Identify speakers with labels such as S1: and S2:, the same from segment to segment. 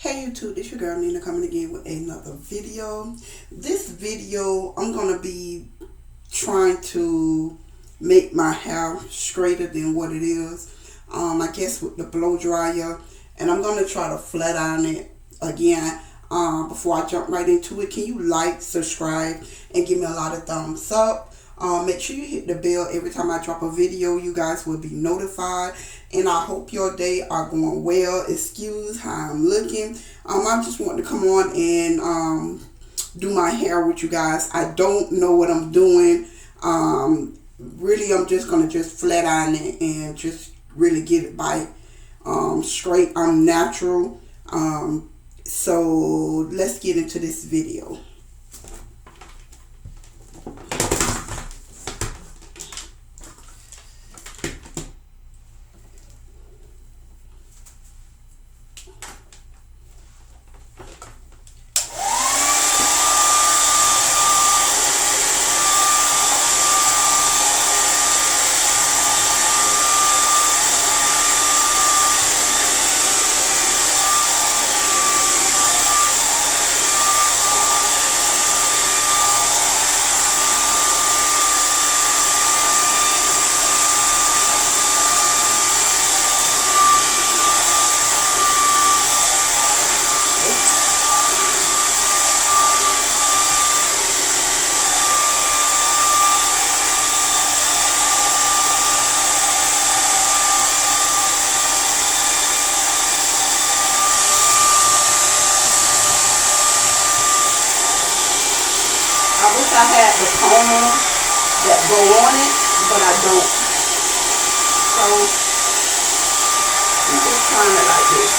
S1: Hey YouTube, this your girl Nina coming again with another video. This video, I'm going to be trying to make my hair straighter than what it is. I guess with the blow dryer. And I'm going to try to flat iron it again. Before I jump right into it, can you like, subscribe, and give me a lot of thumbs up? Make sure you hit the bell every time I drop a video. You guys will be notified. And I hope your day are going well. Excuse how I'm looking. I just want to come on and do my hair with you guys. I don't know what I'm doing. Really, I'm just going to just flat iron it and just really get it by straight. I'm natural. So let's get into this video. I wish I had the comb that go on it, but I don't. So I'm just trying it like this.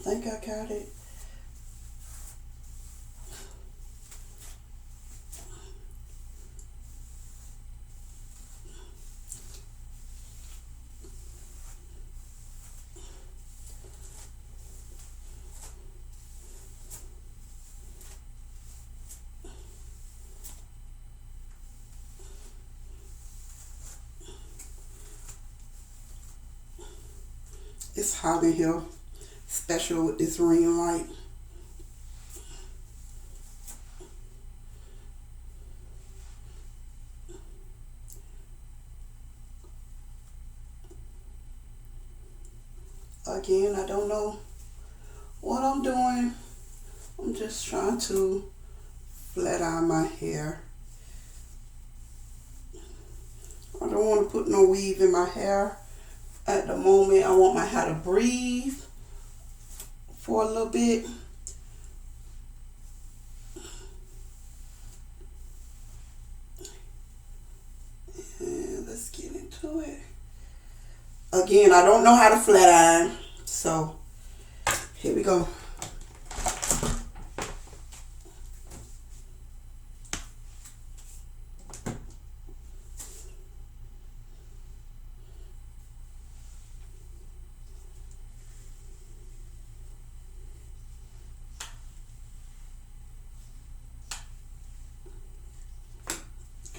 S1: I think I got it. It's hot in here, special with this ring light. Again, I don't know what I'm doing. I'm just trying to flat iron my hair. I don't want to put no weave in my hair at the moment. I want my hair to breathe for a little bit. And let's get into it. Again, I don't know how to flat iron, so here we go.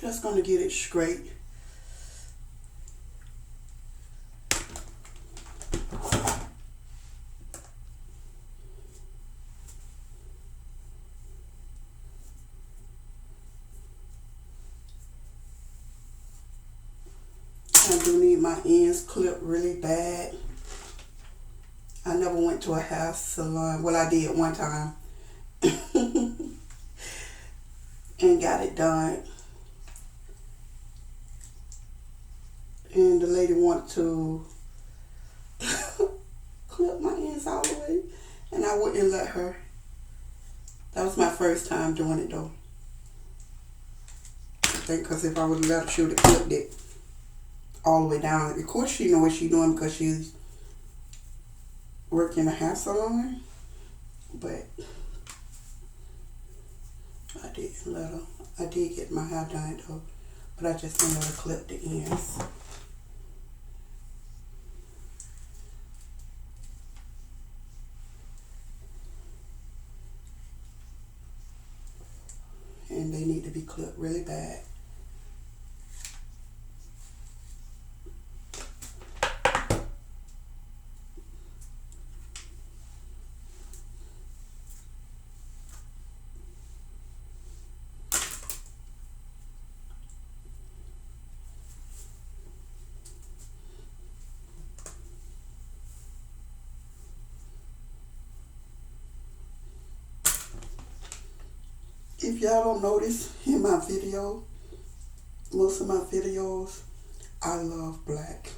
S1: Just going to get it straight. I do need my ends clipped really bad. I never went to a hair salon. Well, I did one time. And got it done. and the lady wanted to clip my ends all the way, and I wouldn't let her. That was my first time doing it though. I think because if I would have let her, she would have clipped it all the way down. Of course she knows what she's doing because she's working a hair salon, but I didn't let her. I did get my hair done though, but I just didn't let her clip the ends. And they need to be clipped really bad. If y'all don't notice in my video, most of my videos, I love black.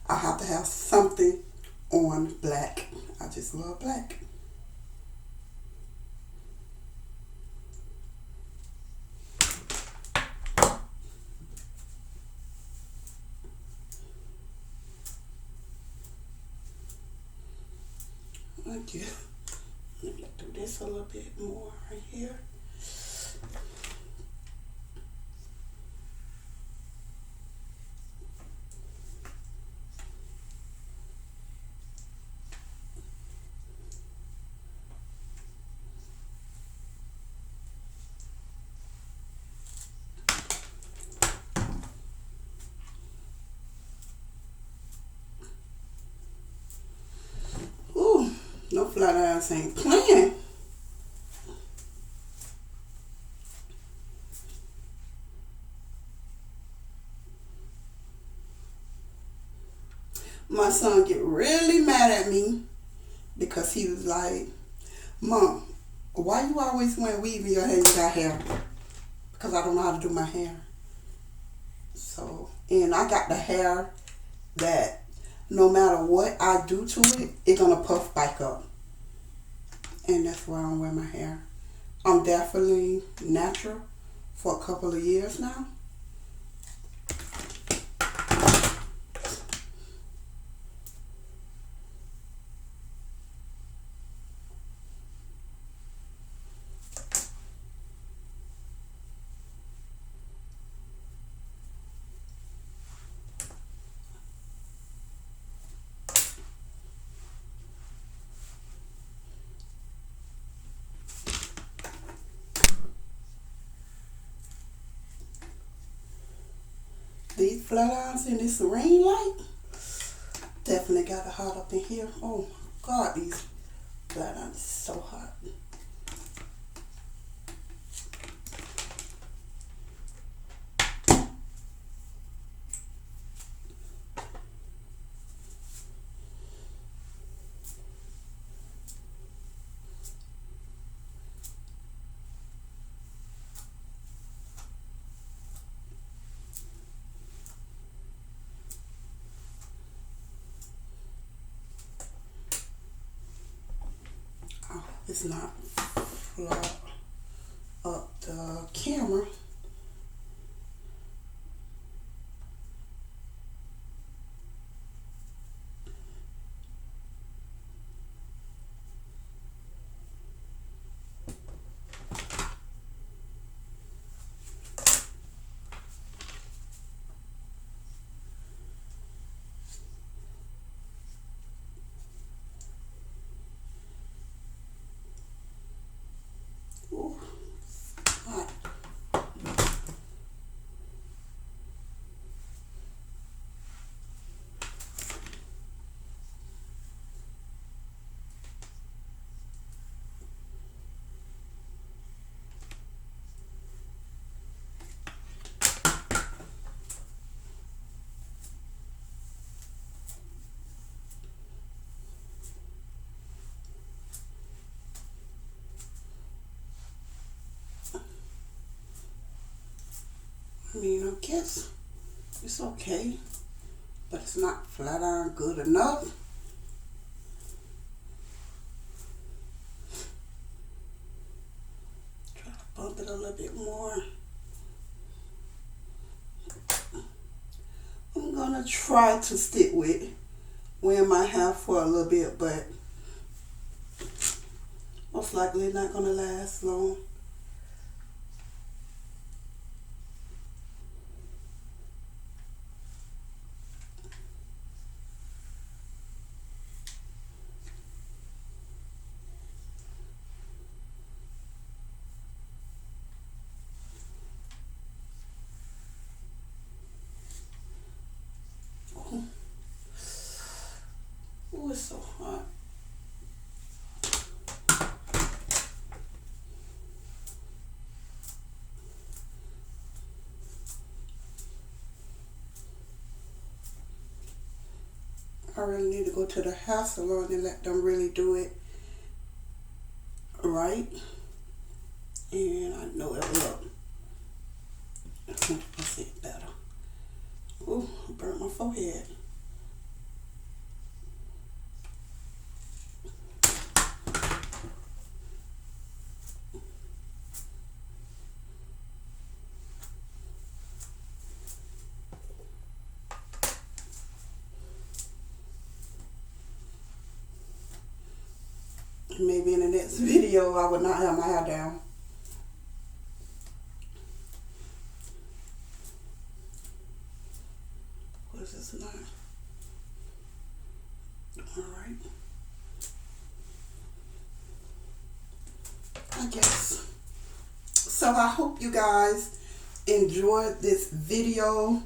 S1: I have to have something on black. I just love black. Okay. Let me do this a little bit more right here. Ooh, no flat irons ain't playing. My son get really mad at me because he was like, Mom, why you always wearing weave in your hair? You got hair. Because I don't know how to do my hair. So, and I got the hair that no matter what I do to it, it's going to puff back up. And that's why I don't wear my hair. I'm definitely natural for a couple of years now. These flat irons in this ring light definitely got it hot up in here. Oh my God, these flat irons are so hot. It's not flat up the camera. Ooh, hot. I mean, I guess it's okay. but it's not flat iron good enough. Try to bump it a little bit more. I'm gonna try to stick with wearing my hair for a little bit, but most likely not gonna last long. Oh, it's so hot. I really need to go to the hair salon and let them really do it right. And I know it will look 100% better. Ooh, I burnt my forehead. Maybe in the next video I would not have my hair down. What is this now? Alright. I guess. So I hope you guys enjoyed this video.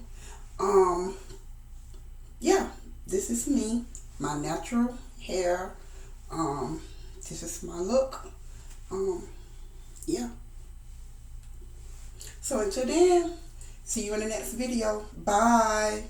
S1: Yeah, this is me, my natural hair. This is my look. Yeah. So until then, see you in the next video. Bye.